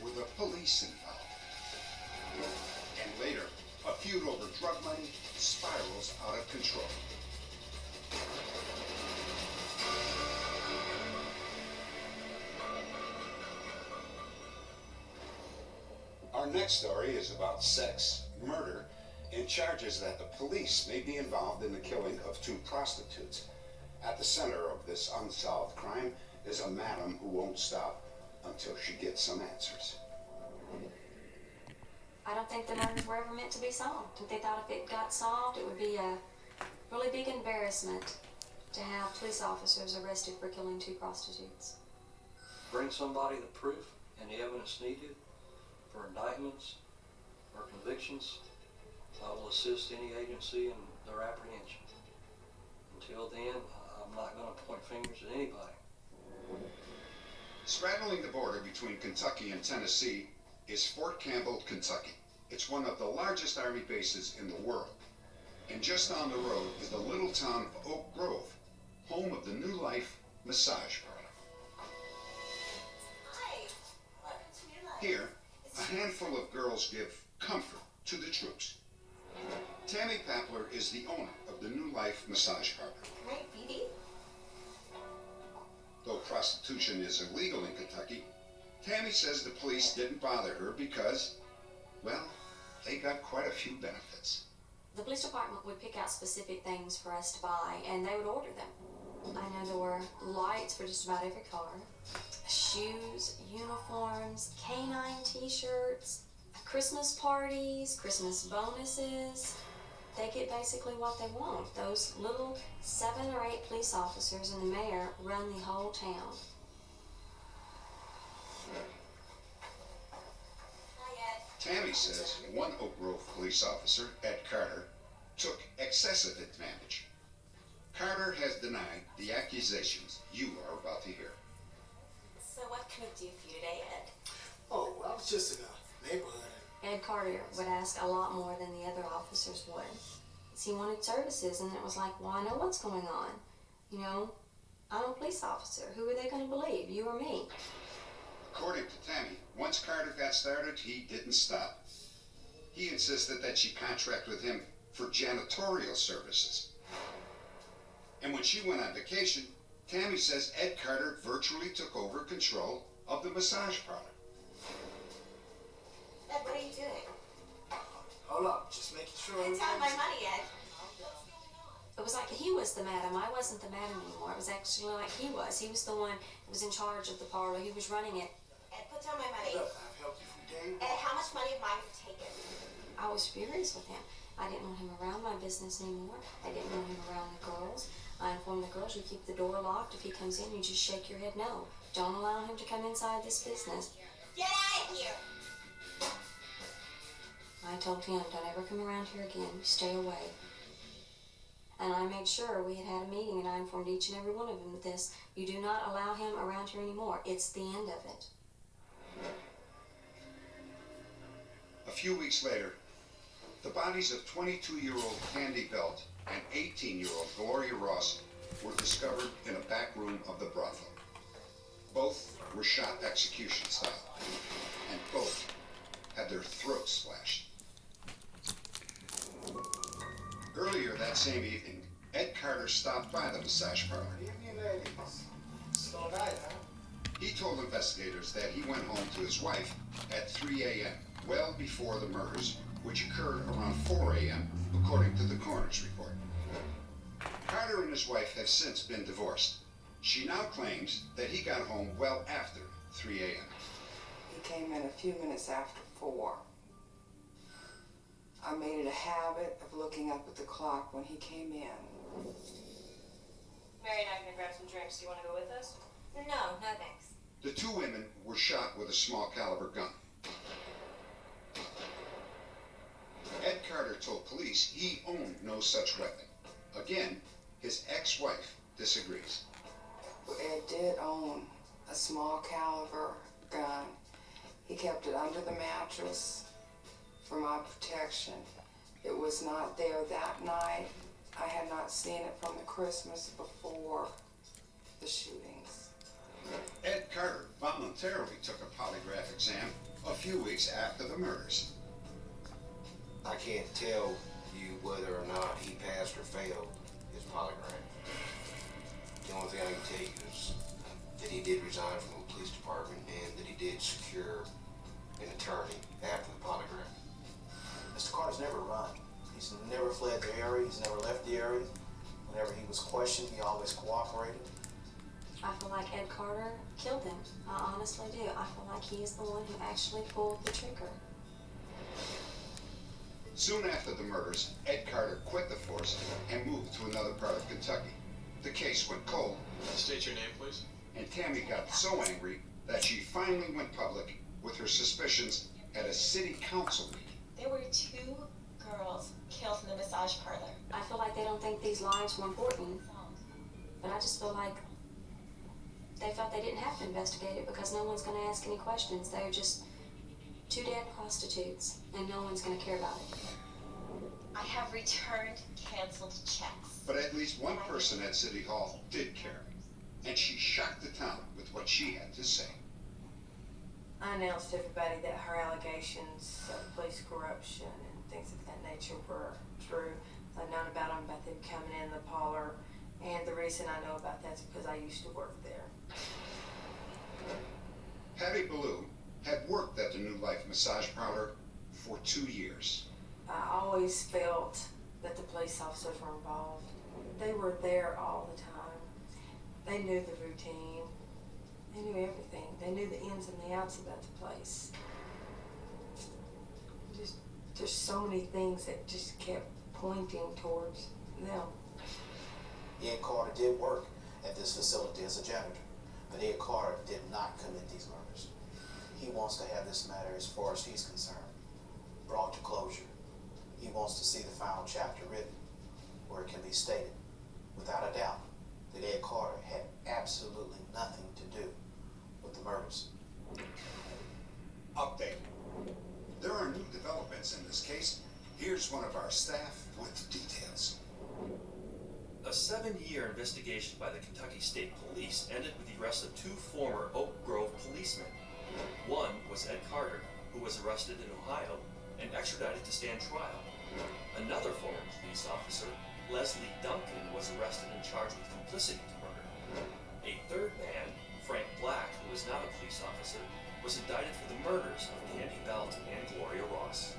with the police involved. And later, a feud over drug money spirals out of control. Our next story is about sex, murder, and charges that the police may be involved in the killing of two prostitutes. At the center of this unsolved crime is a madam who won't stop until she gets some answers. I don't think the murders were ever meant to be solved. They thought if it got solved, it would be a really big embarrassment to have police officers arrested for killing two prostitutes. Bring somebody the proof and the evidence needed for indictments or convictions. I will assist any agency in their apprehension. Until then, I'm not going to point fingers at anybody. Straddling the border between Kentucky and Tennessee is Fort Campbell, Kentucky. It's one of the largest Army bases in the world. And just down the road is the little town of Oak Grove, home of the New Life Massage Parlor. Hi, welcome to New Life. Here, a handful of girls give comfort to the troops. Tammy Papler is the owner of the New Life Massage Parlor. Right, Phoebe? Though prostitution is illegal in Kentucky, Tammy says the police didn't bother her because, well, they got quite a few benefits. The police department would pick out specific things for us to buy, and they would order them. I know there were lights for just about every car, shoes, uniforms, canine t-shirts, Christmas parties, Christmas bonuses. They get basically what they want. Those little 7 or 8 police officers and the mayor run the whole town. Hi, Ed. Tammy says one Oak Grove police officer, Ed Carter, took excessive advantage. Carter has denied the accusations you are about to hear. So what can we do for you today, Ed? Oh, well, I was just in a neighborhood. Ed Carter would ask a lot more than the other officers would. He wanted services, and it was like, well, I know what's going on. You know, I'm a police officer. Who are they going to believe, you or me? According to Tammy, once Carter got started, he didn't stop. He insisted that she contract with him for janitorial services. And when she went on vacation, Tammy says Ed Carter virtually took over control of the massage parlor. Ed, what are you doing? Hold up, just making sure. It's out my money, Ed. It was like he was the madam. I wasn't the madam anymore. It was actually like he was. He was the one who was in charge of the parlor. He was running it. Ed, put down my money. Look, I've helped you from day one. Ed, how much money of mine have you taken? I was furious with him. I didn't want him around my business anymore. I didn't want him around the girls. I informed the girls, you keep the door locked. If he comes in, you just shake your head no. Don't allow him to come inside this business. Get out of here! I told him, don't ever come around here again. Stay away. And I made sure we had a meeting, and I informed each and every one of them of this. You do not allow him around here anymore. It's the end of it. A few weeks later, the bodies of 22-year-old Candy Belt and 18-year-old Gloria Ross were discovered in a back room of the brothel. Both were shot execution style, and both had their throats slashed. Earlier that same evening, Ed Carter stopped by the massage parlor. Good evening, ladies. Slow night, huh? He told investigators that he went home to his wife at 3 a.m., well before the murders, which occurred around 4 a.m., according to the coroner's report. Carter and his wife have since been divorced. She now claims that he got home well after 3 a.m. He came in a few minutes after 4. I made it a habit of looking up at the clock when he came in. Mary and I are gonna grab some drinks. Do you want to go with us? No, thanks. The two women were shot with a small caliber gun. Ed Carter told police he owned no such weapon. Again, his ex-wife disagrees. Ed did own a small caliber gun. He kept it under the mattress for my protection. It was not there that night. I had not seen it from the Christmas before the shootings. Ed Carter voluntarily took a polygraph exam few weeks after the murders. I can't tell you whether or not he passed or failed his polygraph. The only thing I can tell you is that he did resign from the police department and that he did secure an attorney after the polygraph. Mr. Carter's never run. He's never fled the area. He's never left the area. Whenever he was questioned, he always cooperated. I feel like Ed Carter killed him. I honestly do. I feel like he is the one who actually pulled the trigger. Soon after the murders, Ed Carter quit the force and moved to another part of Kentucky. The case went cold. State your name, please. And Tammy got so angry that she finally went public with her suspicions at a city council meeting. There were 2 girls killed in the massage parlor. I feel like they don't think these lives were important, but I just feel like they felt they didn't have to investigate it because no one's going to ask any questions. They're just 2 dead prostitutes, and no one's going to care about it. I have returned canceled checks. But at least one person at City Hall did care, and she shocked the town with what she had to say. I announced to everybody that her allegations of police corruption and things of that nature were true. I'd known about them, about them coming in the parlor, and the reason I know about that is because I used to work there. Patty Ballou had worked at the New Life massage parlor for 2 years. I always felt that the police officers were involved. They were there all the time. They knew the routine. They knew everything. They knew the ins and the outs about the place. There's so many things that just kept pointing towards them. Ed Carter did work at this facility as a janitor, but Ed Carter did not commit these murders. He wants to have this matter, as far as he's concerned, brought to closure. He wants to see the final chapter written, where it can be stated, without a doubt, that Ed Carter had absolutely nothing to do with the murders. Update. There are new developments in this case. Here's one of our staff with details. A 7-year investigation by the Kentucky State Police ended with the arrest of 2 former Oak Grove policemen. One was Ed Carter, who was arrested in Ohio and extradited to stand trial. Another former police officer, Leslie Duncan, was arrested and charged with complicity to murder. A third man, Frank Black, who was not a police officer, was indicted for the murders of Candy Belt and Gloria Ross.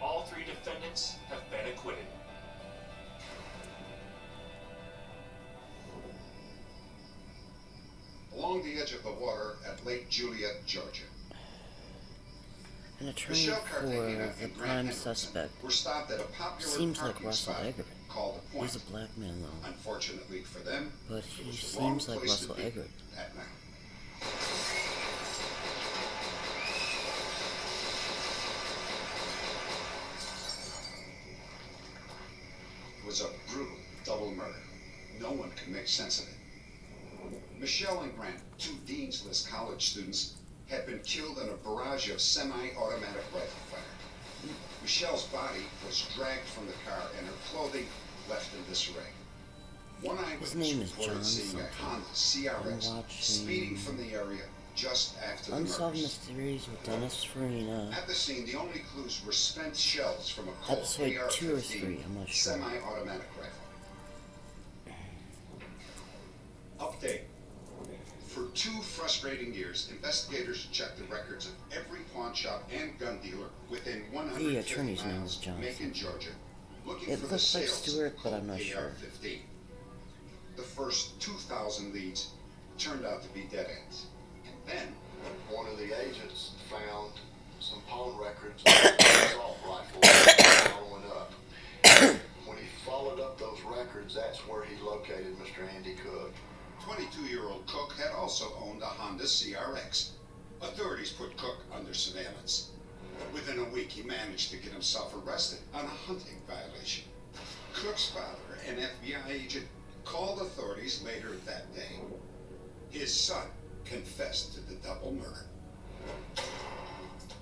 All 3 defendants have been acquitted. Along the edge of the water at Lake Juliet, Georgia. An attorney Michelle for Cartagena the and Grant prime Hendrickson suspect were stopped at a popular seems like parking Russell spot Eggert. called the Point. He's a black man though, Unfortunately for them, but it he was the wrong seems like place to Russell be Eggert. at night. It was a brutal double murder. No one could make sense of it. Michelle and Grant, 2 Dean's List college students, had been killed in a barrage of semi-automatic rifle fire. Michelle's body was dragged from the car and her clothing left in disarray. One eyewitness name is reported John seeing something. a Honda CRX I'm watching speeding from the area just after the Unsolved murders. Mysteries with Dennis Farina. At the scene, the only clues were spent shells from a Colt Episode 2 or 3, AR-15 I'm not sure. semi-automatic rifle. Update. For 2 frustrating years, investigators checked the records of every pawn shop and gun dealer within 150 The attorney's name miles is of Johnson. Macon, Georgia, looking It for the looks like sales Stewart, of but the I'm not Colt sure. AR-15. The first 2,000 leads turned out to be dead ends. And then, one of the agents found some pawn records with an assault rifle following up. When he followed up those records, that's where he located Mr. Andy Cook. 22-year-old Cook had also owned a Honda CRX. Authorities put Cook under surveillance. Within a week, he managed to get himself arrested on a hunting violation. Cook's father, an FBI agent, called authorities later that day. His son confessed to the double murder.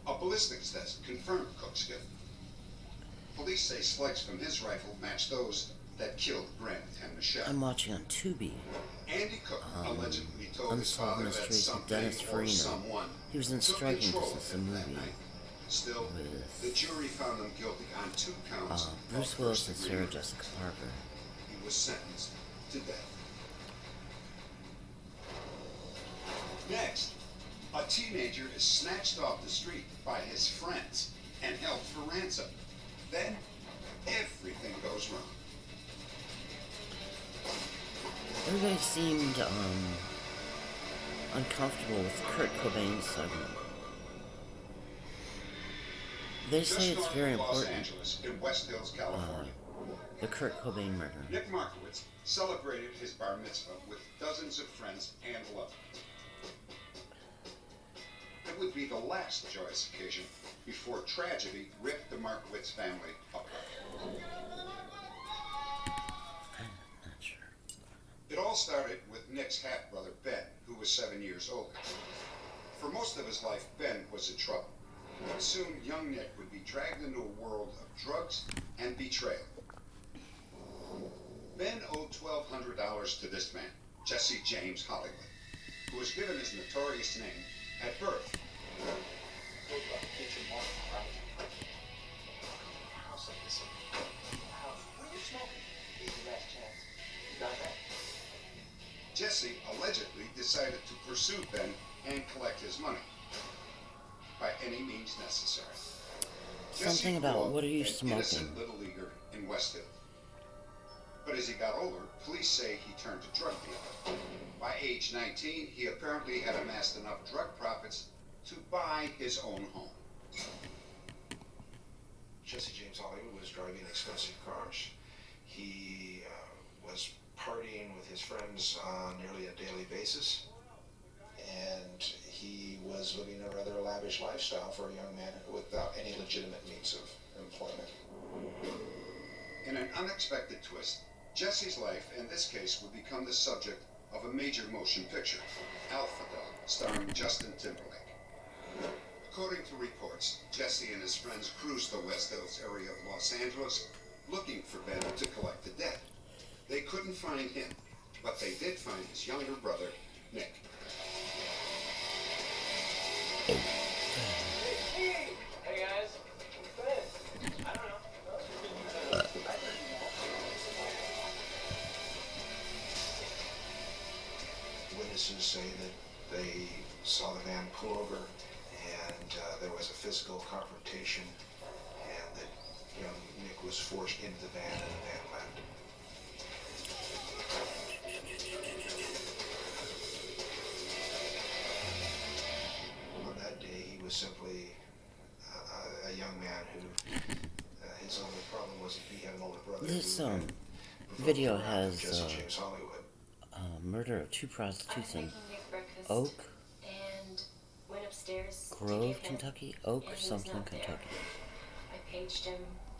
A ballistics test confirmed Cook's guilt. Police say slugs from his rifle matched those that killed Grant and Michelle. I'm watching on Tubi. Andy Cook allegedly told his Unsolved father that Mysteries with something Dennis or Farina. someone He was in took striking control distance of of the him that movie. night. Still, the jury found them guilty on 2 counts Bruce of Willis and first-degree Sarah murder. Jessica Parker. He was sentenced to death. Next, a teenager is snatched off the street by his friends and held for ransom. Then, everything goes wrong. Everybody seemed uncomfortable with Kurt Cobain's segment. They say Just it's north very of Los important. Angeles, in West Hills, California, The Kurt Cobain murder. Nick Markowitz celebrated his bar mitzvah with dozens of friends and loved ones. It would be the last joyous occasion before tragedy ripped the Markowitz family apart. Not sure. It all started with Nick's half-brother, Ben, who was 7 years older. For most of his life, Ben was in trouble. But soon, young Nick would be dragged into a world of drugs and betrayal. Ben owed $1,200 to this man, Jesse James Hollywood, who was given his notorious name at birth. Jesse allegedly decided to pursue Ben and collect his money by any means necessary. Something Jesse about grew up what are you an smoking? innocent little leaguer in West Hill. But as he got older, police say he turned to drug dealing. By age 19, he apparently had amassed enough drug profits to buy his own home. Jesse James Hollywood was driving expensive cars. He was partying with his friends on nearly a daily basis. And he was living a rather lavish lifestyle for a young man without any legitimate means of employment. In an unexpected twist, Jesse's life, in this case, would become the subject of a major motion picture, Alpha Dog, starring Justin Timberlake. According to reports, Jesse and his friends cruised the West Hills area of Los Angeles looking for Ben to collect the debt. They couldn't find him, but they did find his younger brother, Nick. Hey guys, good. I don't know. Witnesses say that they saw the van pull over and there was a physical confrontation and that young Nick was forced into the van and the van left. On that day, he was simply a young man who his only problem was that he had an older brother. This who had video revolved around has Jesse James Hollywood. Murder of 2 prostitutes in breakfast Oak and went upstairs to Grove, get him, Kentucky. Oak and he was something, not there. Kentucky. I paged him